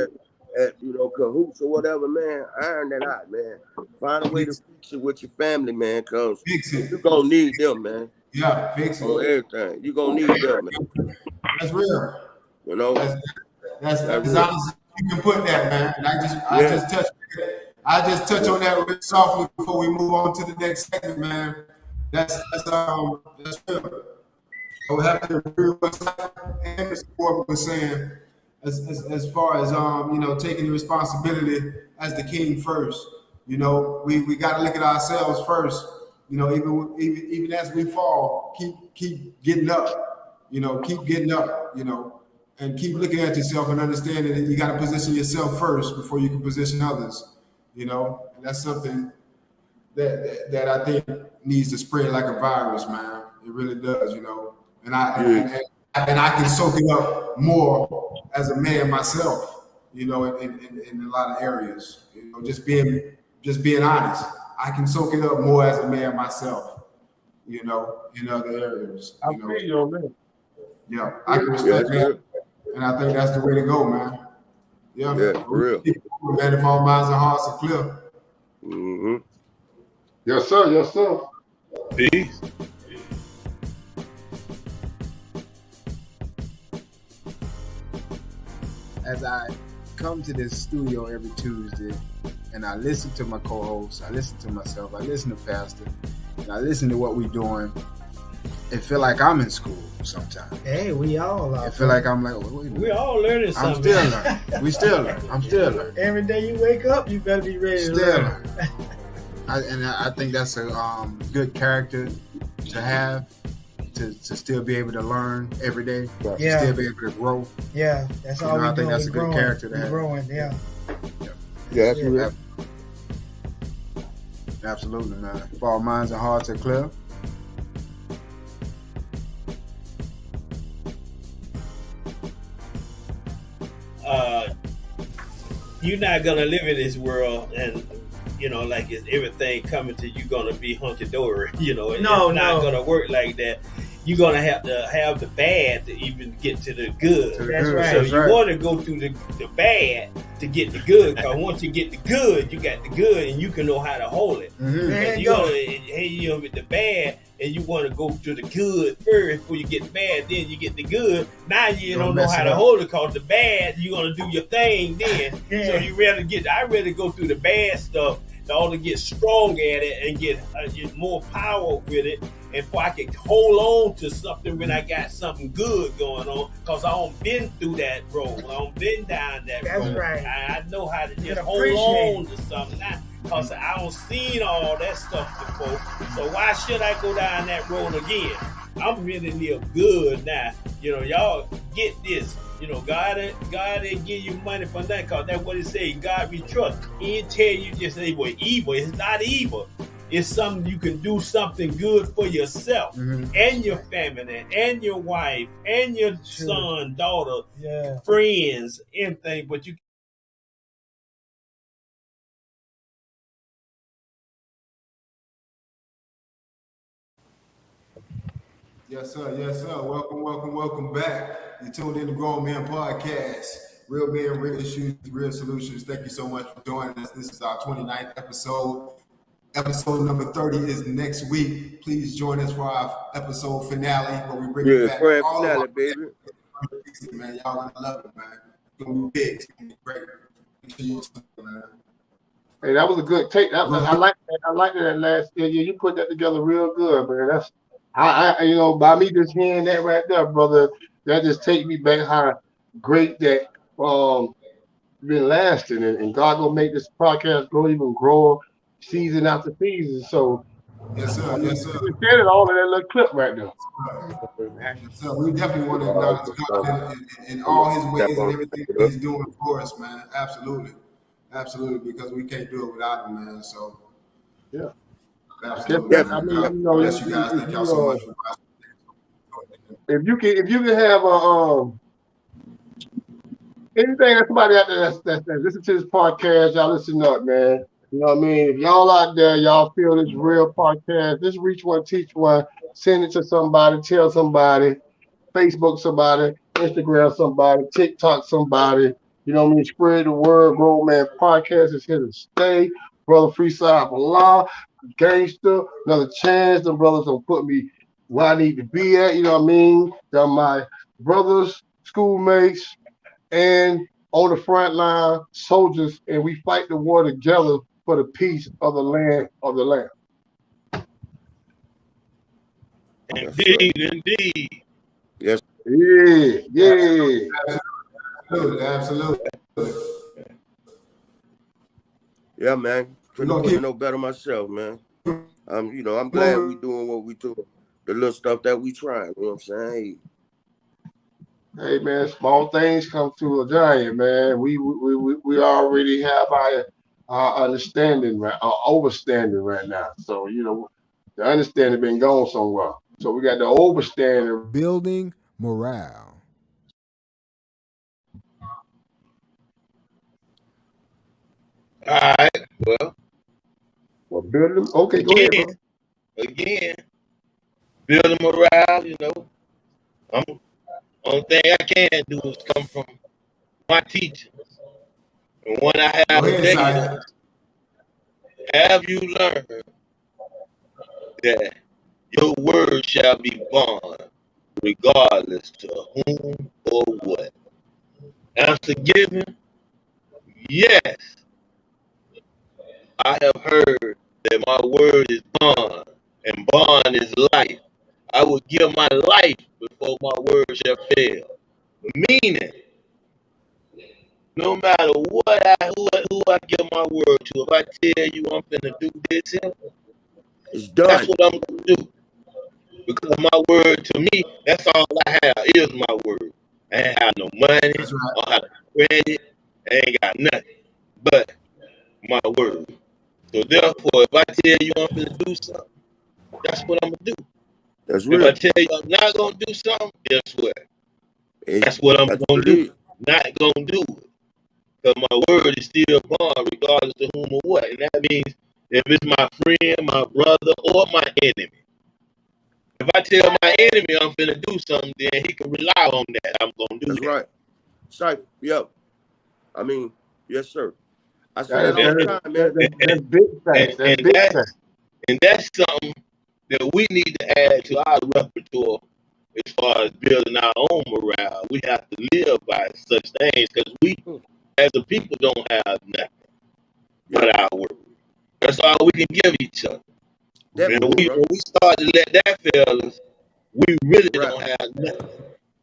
at you know, cahoots or whatever, man, iron that out, man. Find a way to fix it with your family, man, because you're gonna need them, man. Yeah, fix it. On everything. You're gonna need them, man. That's real. You know? That's honest as you can put that, man. And I just touch on that real softly before we move on to the next segment, man. That's real. I would have to agree with what Mr. Corbin was saying as far as you know, taking the responsibility as the king first. You know, we got to look at ourselves first. You know, even as we fall, keep getting up. You know, keep getting up. You know, and keep looking at yourself and understanding that you got to position yourself first before you can position others. You know, and that's something that I think needs to spread like a virus, man. It really does. You know, and I can soak it up more as a man myself. You know, in a lot of areas. You know, just being honest. I can soak it up more as a man myself, you know, in other areas. I feel you on that. Yeah, I can respect that. And I think that's the way to go, man. Yeah, for real. Man, if all minds and hearts are clear. Mm-hmm. Yes, sir. Yes, sir. Peace. As I come to this studio every Tuesday, and I listen to my co-hosts, I listen to myself, I listen to Pastor, and I listen to what we're doing. It feel like I'm in school sometimes. Hey, we all are. I feel like I'm like, we all learning something. I'm still learning. We still learn. I'm still learning. Every day you wake up, you better be ready to learn. I think that's a good character to have, to still be able to learn every day, to still be able to grow. Yeah, that's all we I think that's a good character to have. Growing, yeah. Yeah, that's real. Absolutely, man. If all minds and hearts are clear. You're not gonna live in this world and, you know, like it's everything coming to you gonna be hunky-dory, you know. It's not gonna work like that. You're gonna have to have the bad to even get to the good. That's right. So you want to go through the bad to get the good, because once you get the good, you got the good, and you can know how to hold it. Mm-hmm. You know, with the bad, and you want to go to the good first before you get the bad, then you get the good. Now you don't know how to hold it, because the bad, you're going to do your thing then. So I'd rather go through the bad stuff in order to get strong at it and get more power with it. And if I can hold on to something when I got something good going on, because I don't been through that road. I don't been down that road. That's right. I know how to just hold on to something now, because I don't seen all that stuff before. So why should I go down that road again? I'm really live good now. Y'all get this. God ain't give you money for nothing, because that's what it says. God we trust. He didn't tell you just say, well, evil. It's not evil. It's something you can do something good for yourself and your family and your wife and your son, daughter, friends, anything. But you. Yes, sir. Yes, sir. Welcome back. You tuned in to Grown Men Podcast. Real men, real issues, real solutions. Thank you so much for joining us. This is our 29th episode. Episode number 30 is next week. Please join us for our episode finale, where we bring you back all finale, of our baby. Man, y'all gonna love it, man. It's gonna be big. It's gonna be great. Hey, that was a good take. I like that. I like that last year. You put that together real good, man. That's by me just hearing that right there, brother, that just take me back how great that been lasting, and God gonna make this podcast grow season after season. So yes, sir. Yes, sir. You said it all in that little clip right now. So we definitely want to acknowledge God in all His ways and everything that He's doing for us, man. Absolutely, because we can't do it without Him, man. So yeah, absolutely. Bless you guys. Thank y'all so much for watching. If you can have anything that somebody out there that's listen to this podcast, y'all listen up, man. You know what I mean? If y'all out there, y'all feel this real podcast, just reach one, teach one, send it to somebody, tell somebody, Facebook somebody, Instagram somebody, TikTok somebody. You know what I mean? Spread the word. Grown Man Podcast is here to stay. Brother Freestyle for Law, Gangster, Another Chance. Them brothers don't put me where I need to be at. You know what I mean? They're my brothers, schoolmates, and on the front line, soldiers, and we fight the war together for the peace of the land of the land. Indeed. Yes. Yeah. Absolutely. Yeah, man. Couldn't know better myself, man. I'm glad we doing what we do. The little stuff that we trying, you know what I'm saying? Hey man, small things come to a giant, man. We already have our understanding, right? Our overstanding right now. So the understanding been gone somewhere. So we got the overstanding. Building morale. All right. Well, building. Okay, go ahead, bro. Again, building morale. Only thing I can do is come from my teachings. And when I have data, have you learned that your word shall be bond, regardless to whom or what? Answer given, yes. I have heard that my word is bond, and bond is life. I will give my life before my word shall fail. Meaning, no matter who I give my word to, if I tell you I'm finna do this here, it's done. That's what I'm gonna do. Because my word to me, that's all I have is my word. I ain't have no money, I don't have no credit, I ain't got nothing but my word. So therefore, if I tell you I'm gonna do something, that's what I'm gonna do. That's real. If I tell you I'm not gonna do something, guess what? That's what I'm gonna do. Not gonna do it. Because my word is still bond, regardless of whom or what. And that means if it's my friend, my brother, or my enemy. If I tell my enemy I'm finna do something, then he can rely on that. I'm gonna do that. That's right. Cypher, yep. I mean, yes, sir. I say that all the time, man. That's big facts. That's big facts. And that's something that we need to add to our repertoire as far as building our own morale. We have to live by such things because we, as a people, don't have nothing but our word. That's all we can give each other. And when we start to let that fail us, we really don't have nothing.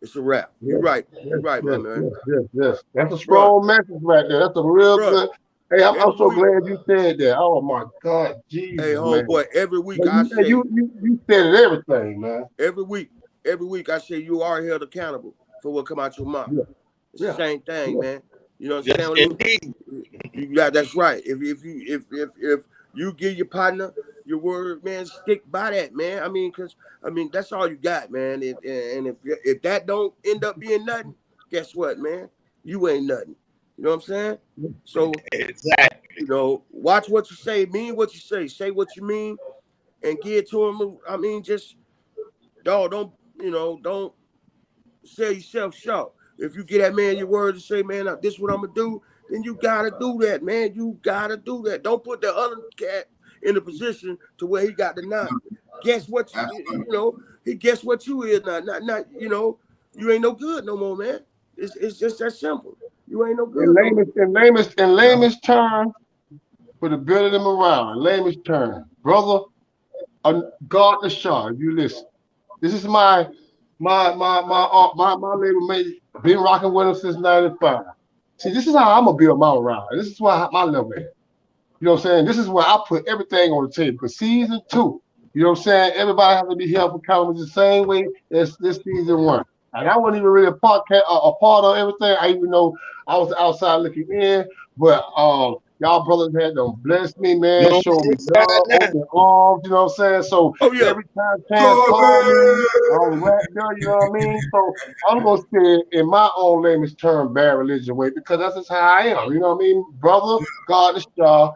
It's a wrap. You're right. You're right, my man. Yes. That's a strong message right there. That's a real good. Hey, I'm so glad you said that. Oh my God, Jesus, hey, homeboy, every week I say you said everything, man. Every week I say you are held accountable for what come out your mouth. It's the same thing, man. You know what I'm saying? You got that's right. If you give your partner your word, man, stick by that, man. I mean, that's all you got, man. And if that don't end up being nothing, guess what, man? You ain't nothing. You know what I'm saying? So exactly. You know, watch what you say, mean what you say what you mean, and give it to him. I mean, just don't sell yourself short. If you get that man your word and say, man, this is what I'm gonna do, then you gotta do that, man. You gotta do that. Don't put the other cat in a position to where he got to not guess what he guess what you is not you ain't no good no more, man. It's just that simple. You ain't no good. In layman's terms, for the building of morale, in layman's terms, brother, God the Shaw, if you listen. This is my label mate. Been rocking with him since '95. See, this is how I'm gonna build my morale. This is why my level is. You know what I'm saying? This is where I put everything on the table. Because season 2, you know what I'm saying? Everybody has to be held accountable the same way as this season 1. And I wasn't even really a part of everything. I even know I was outside looking in, but y'all brothers had them bless me, man, show me love, open arms, you know what I'm saying? So every time Chance called me, I'm right there, you know what I mean? So I'm gonna say in my own layman's term, bad religion way, because that's just how I am, you know what I mean? Brother, God is y'all.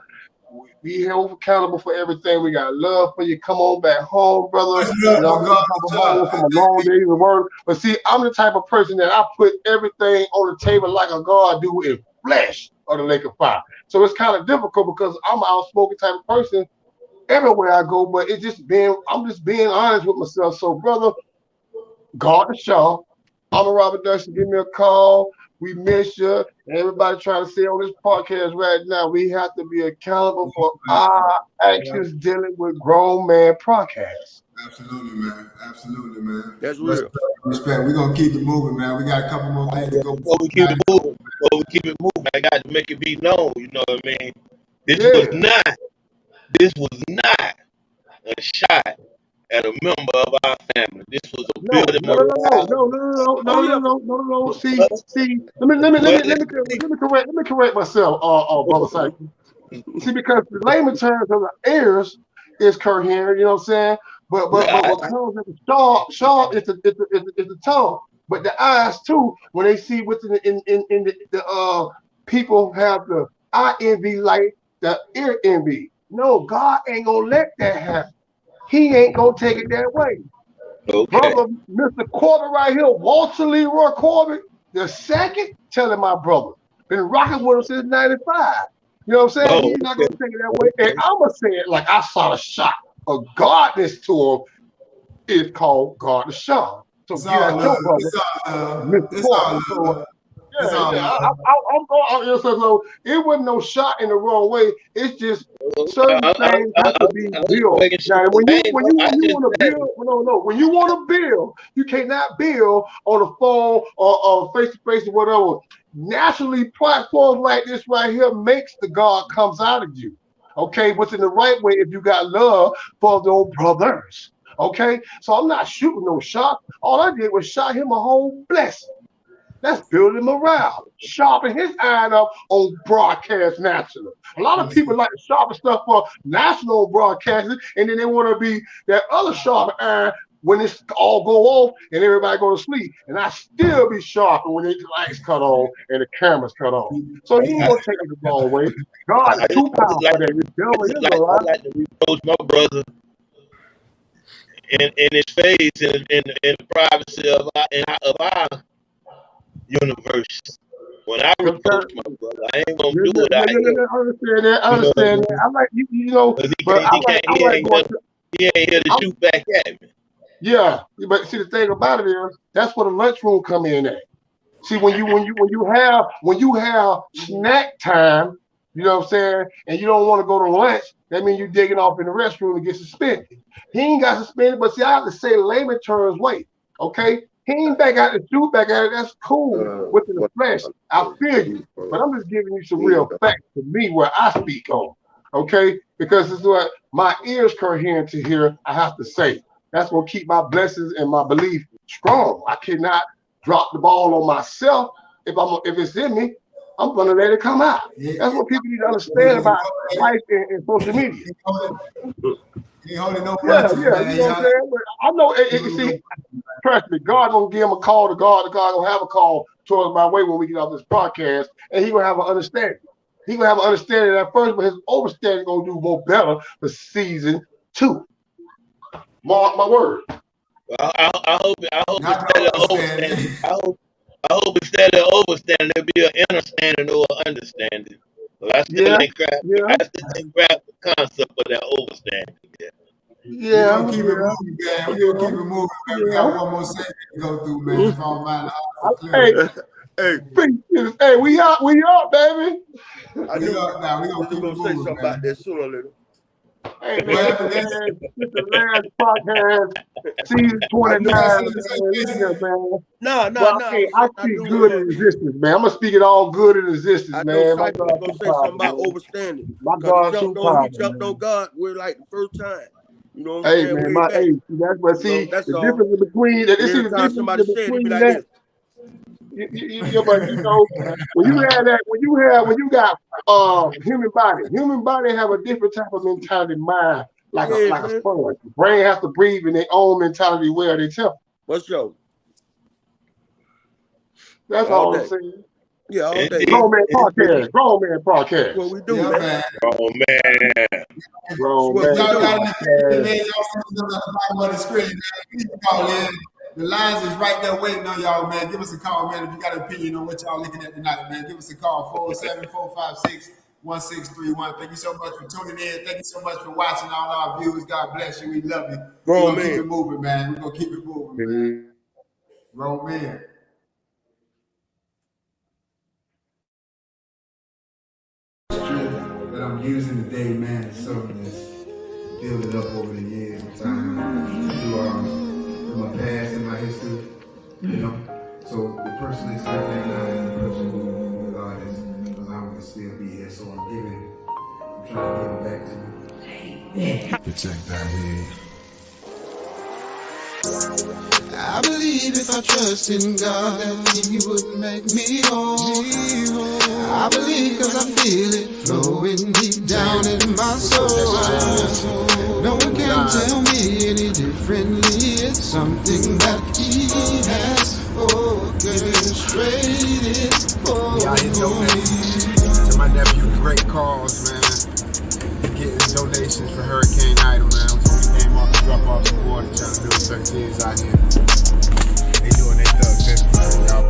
We held accountable for everything. We got love for you. Come on back home, brother. You know, I'm home from a long day of work. But see, I'm the type of person that I put everything on the table like a God do in flesh of the lake of fire. So it's kind of difficult because I'm an outspoken type of person everywhere I go. But I'm just being honest with myself. So, brother, God the Shaw, I'm a Robert Dustin. Give me a call. We miss you. Everybody trying to say on this podcast right now, we have to be accountable for our actions dealing with grown man podcasts. Absolutely, man. Absolutely, man. That's real. Respect. We're gonna keep it moving, man. We got a couple more things to go. Before we keep it moving, I got to make it be known. You know what I mean? This was not a shot at a member of our family. This was a building morale. No. See. Let me correct myself, brother Sankey. See, because the layman terms of the ears is coherent, you know what I'm saying? But what comes at the sharp is the tongue. But the eyes too, when they see within the people have the eye envy like the ear envy. No, God ain't gonna let that happen. He ain't gonna take it that way. Okay. Brother, Mr. Corbett right here, Walter Leroy Corbett, the second, telling my brother, been rocking with him since '95. You know what I'm saying? He's not gonna take it that way. And I'm gonna say it like I saw a shot of godness to him. It's called God the Shaw. So get at your brother, Mr. Corbett. I'm going. So it wasn't no shot in the wrong way. It's just certain things have to be built. Now, when you want to build, when you want to build, you cannot build on the phone or face to face or whatever. Naturally, platforms like this right here makes the God comes out of you. Okay, what's in the right way if you got love for those brothers. Okay, so I'm not shooting no shot. All I did was shot him a whole blessing. That's building morale, sharpen his iron up on broadcast national. A lot of people like to sharpen stuff for national broadcasting, and then they want to be that other sharp iron when it's all go off and everybody go to sleep. And I still be sharper when the lights cut on and the cameras cut off. So he ain't gonna take it the wrong way. God is too powerful for that. I like to reproach my brother in his face in the privacy of our universe. When I reproach my brother, I ain't gonna do it. I understand that. I like you know, but He ain't here to shoot back at me. Yeah, but see the thing about it is that's where the lunchroom come in at. See, when you have snack time, you know what I'm saying, and you don't want to go to lunch, that means you digging off in the restroom and get suspended. He ain't got suspended, but see, I have to say layman terms way. Okay? He ain't back out the shoot back at it. That's cool within the flesh. I feel you. But I'm just giving you some real facts to me where I speak on. Okay? Because this is what my ears coherent to hear, I have to say. That's gonna keep my blessings and my belief strong. I cannot drop the ball on myself. If it's in me, I'm gonna let it come out. That's what people need to understand about life and social media. Ain't holding no Yeah, punches, man. you know what I'm saying? But I know see, trust me, God gonna give him a call to God, God gonna have a call towards my way when we get off this podcast, and he gonna have an understanding. He gonna have an understanding at first, but his understanding gonna do more better for season 2. Mark my word. I hope instead of overstanding, I hope instead of overstanding, there'll be an understanding or understanding. But I still ain't grab the concept of that overstanding. We're gonna keep it moving, man. We're gonna keep it moving, man. We got one more segment to go through, man. If all mind Hey, we up, baby. I knew now. We gonna say something about that sooner or later. Hey man, this is the last podcast, season 29. I speak good in existence, man. I'm gonna speak it all good in existence, man. My God, gonna say something about overstanding. My God, he jumped on God. We're like the first time. You know what I'm hey saying? man, that's what the difference between that. But you know, when you got human body have a different type of mentality mind, like a sponge. The brain has to breathe in their own mentality where they tell. What's your? That's all I'm saying. Yeah, all day. Grown man podcast. What we do, man. Y'all got any on the screen, man. Please call in. The lines is right there waiting on y'all, man. Give us a call, man. If you got an opinion on what y'all looking at tonight, man, give us a call, 407-456-1631. Thank you so much for tuning in. Thank you so much for watching all our viewers. God bless you. We love you. We're going to keep it moving, man. We're going to keep it moving, man. Grown man. That I'm using today, man, is something that's built up over the years of time through my past and my history, you know. So the person that's right there now is the person who God has allowed me to still be here. So I'm trying to give it back to you. Protect that head. I believe if I trust in God that He would make me whole. I believe cause I feel it flowing deep down in my soul. No one can tell me any differently. It's something that He has orchestrated for me. To my nephew, the great cause, man. Getting donations for Hurricane Idol, man. So we came off to drop off some water, trying to build certain kids out here. They doing their thug business, man, y'all.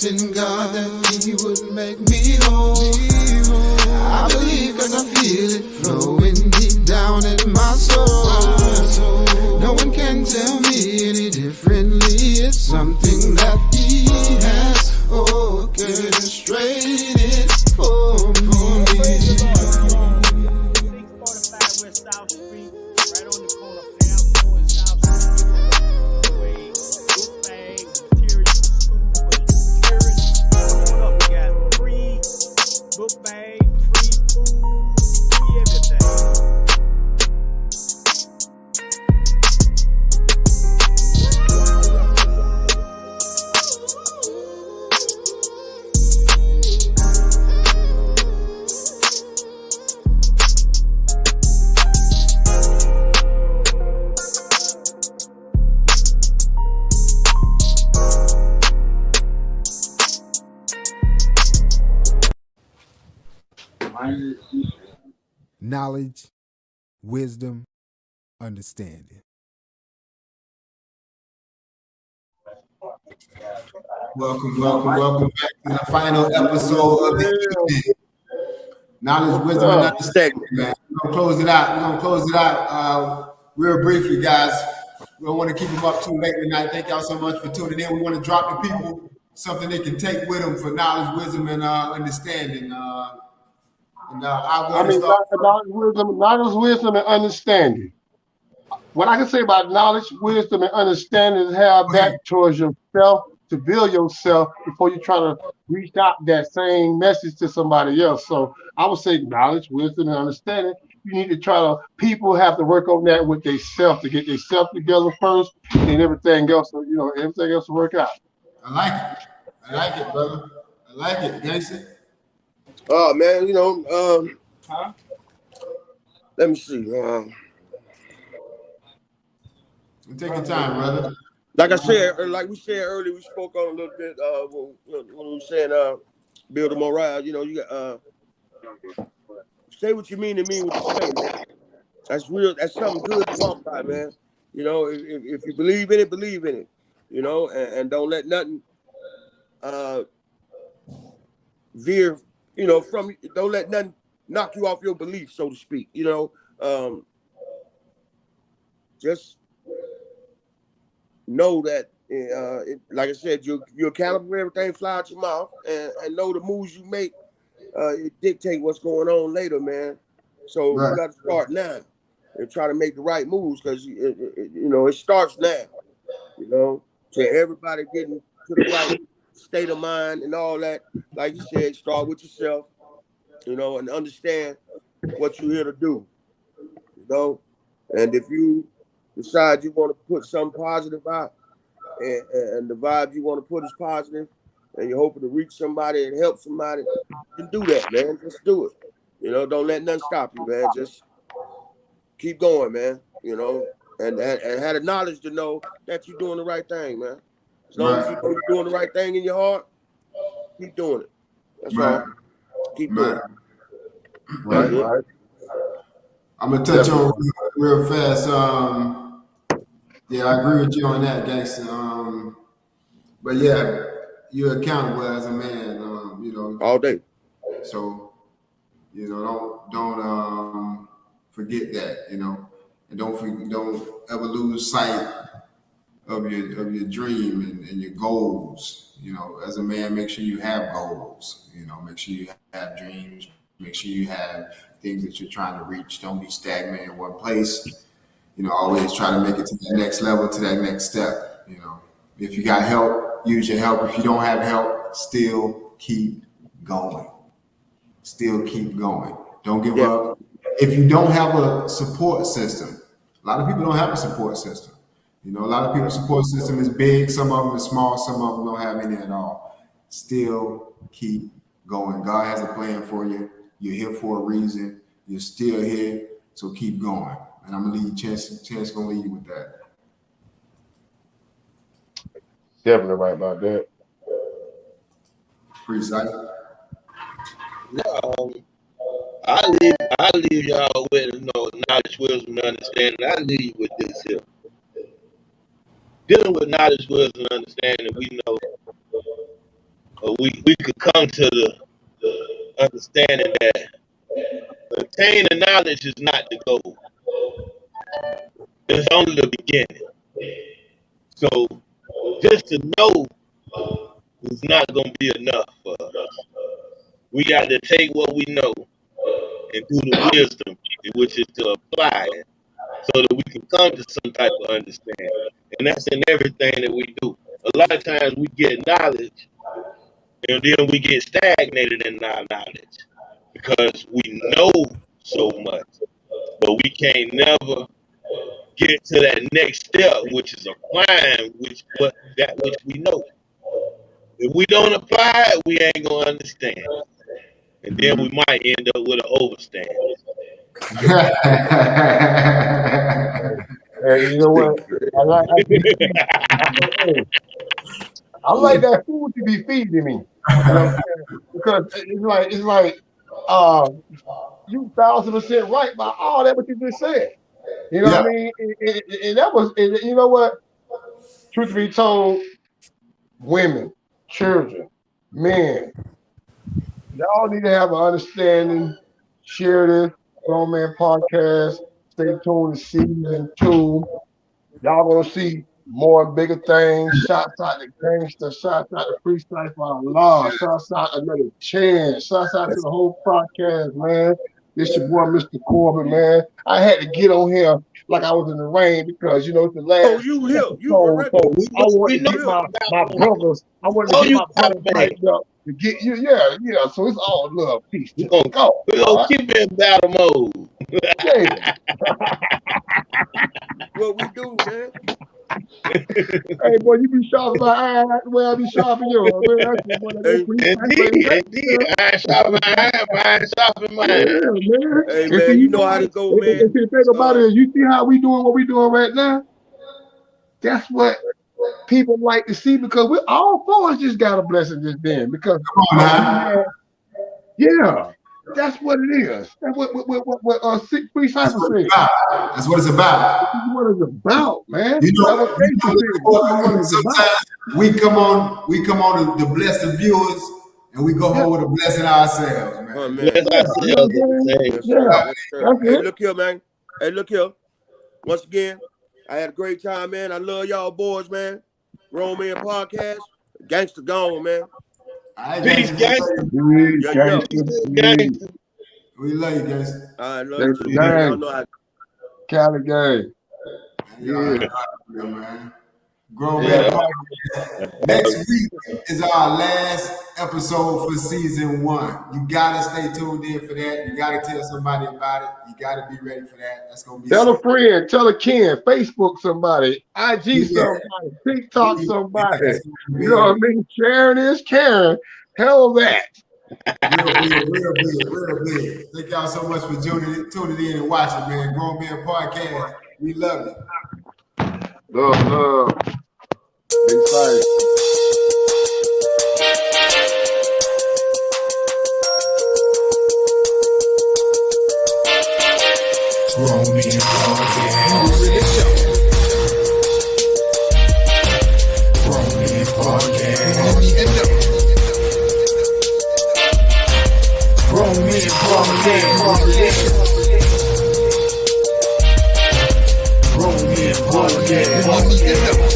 In God that He would make me whole. I believe cause I feel it flowing deep down in my soul. No one can tell me any differently. It's something that He has orchestrated for me. 645 West South Street, right on the corner of Pampo and South Street. Book bag, materials, we got free book bag, free food, free everything. Knowledge, wisdom, understanding. Welcome back to the final episode of the evening. Knowledge, wisdom, and understanding, man. We're gonna close it out. Real briefly, guys. We don't want to keep them up too late tonight. Thank y'all so much for tuning in. We want to drop the people something they can take with them for knowledge, wisdom, and understanding. I'll go ahead and start. Knowledge, wisdom, and understanding. What I can say about knowledge, wisdom, and understanding is have that towards yourself to build yourself before you try to reach out that same message to somebody else. So I would say knowledge, wisdom, and understanding. You need to people have to work on that with themselves to get themselves together first, and everything else, everything else will work out. I like it, brother. I like it, Gangster. Oh man, let me see. Take your time, brother. Like I said, like we said earlier, we spoke on a little bit when we were saying build a morale. You got say what you mean and mean what you say, man. That's real. That's something good to walk by, man. If you believe in it, believe in it. And don't let nothing veer. Don't let nothing knock you off your belief, so to speak. Just know that, like I said, you're accountable for everything fly out your mouth, and know the moves you make it dictate what's going on later, man. So you got to start now and try to make the right moves because it starts now. To everybody getting to the right state of mind and all that. Like you said, start with yourself, and understand what you're here to do. And if you decide you want to put something positive out, and the vibe you want to put is positive, and you're hoping to reach somebody and help somebody, you can do that, man. Just do it. Don't let nothing stop you, man. Just keep going, man. And have the knowledge to know that you're doing the right thing, man. As long as you know you're doing the right thing in your heart, keep doing it. That's all. Keep doing it. Right. I'm gonna touch on real fast. Yeah, I agree with you on that, gangster. But yeah, you're accountable as a man. All day. So, don't forget that. And don't ever lose sight of your dream and your goals. As a man, make sure you have goals. Make sure you have dreams. Make sure you have things that you're trying to reach. Don't be stagnant in one place. Always try to make it to the next level, to that next step. If you got help, use your help. If you don't have help, still keep going. Still keep going. Don't give up. If you don't have a support system, a lot of people don't have a support system. A lot of people's support system is big. Some of them is small. Some of them don't have any at all. Still keep going. God has a plan for you. You're here for a reason. You're still here. So keep going. And I'm gonna leave Chance gonna leave you with that. Definitely right about that. Precise. I leave y'all with knowledge, wisdom, and understanding. I leave you with this here. Dealing with knowledge, wisdom, and understanding, we know we could come to the understanding that attaining knowledge is not the goal. It's only the beginning. So just to know is not going to be enough for us. We got to take what we know and do the wisdom, which is to apply it, so that we can come to some type of understanding. And that's in everything that we do. A lot of times we get knowledge, and then we get stagnated in our knowledge because we know so much, but we can't never get to that next step, which is applying which we know. If we don't apply it, we ain't gonna understand, and then we might end up with an overstand. Hey, you know what? I like that food you be feeding me. Because it's like You 1,000% right by all that what you just said. You know what I mean? And that was, and you know what? Truth be told, women, children, men, y'all need to have an understanding. Share this Grown Man Podcast. Stay tuned to season 2. Y'all gonna see more and bigger things. Shots out to gangster, shots out to freestyle for Allah, shots out another chance, shots out to the whole podcast, man. This your boy, Mr. Corbin, man. I had to get on here like I was in the rain because you know it's the last episode, so I want to get my brothers. I want to get my brothers hyped up to get you, yeah. So it's all love, peace. We're gonna keep it in battle mode. Yeah. What we do, man. Hey, boy, you be sharp my eye the way I be sharp in yours, man. That's one of those Indeed. I sharp my eye, mine sharpen mine. Yeah, man. Hey, man, you know how to go, man. If you think about it, you see how we doing what we doing right now? That's what people like to see because we all four us just got a blessing just then. Because yeah, that's what it is. That's what 6 Free Cypher said. That's what it's about. That's what it's about, man. You know, sometimes we come on to bless the viewers, and we go home with a blessing ourselves, man. Oh, man. Hey, look here, man. Hey, look here. Once again, I had a great time, man. I love y'all boys, man. Grown Man Podcast. Gangster gone, man. Peace, gangster. We love you, gangster. I love you too, man. Y'all know I... Cali gang. Yeah, man. Grown Man Podcast. Next week is our last episode for season 1. You gotta stay tuned in for that. You gotta tell somebody about it. You gotta be ready for that. That's gonna be. Tell a friend, tell a kin, Facebook somebody, IG somebody, TikTok somebody. You know what I mean? Sharing is caring. Hell that. Real big. Thank y'all so much for tuning in and watching, man. Grown Man Podcast. We love you. Love. Big fight. Grown Man Podcast. Grown Man Podcast. Grown Man Podcast. Grown Man Podcast.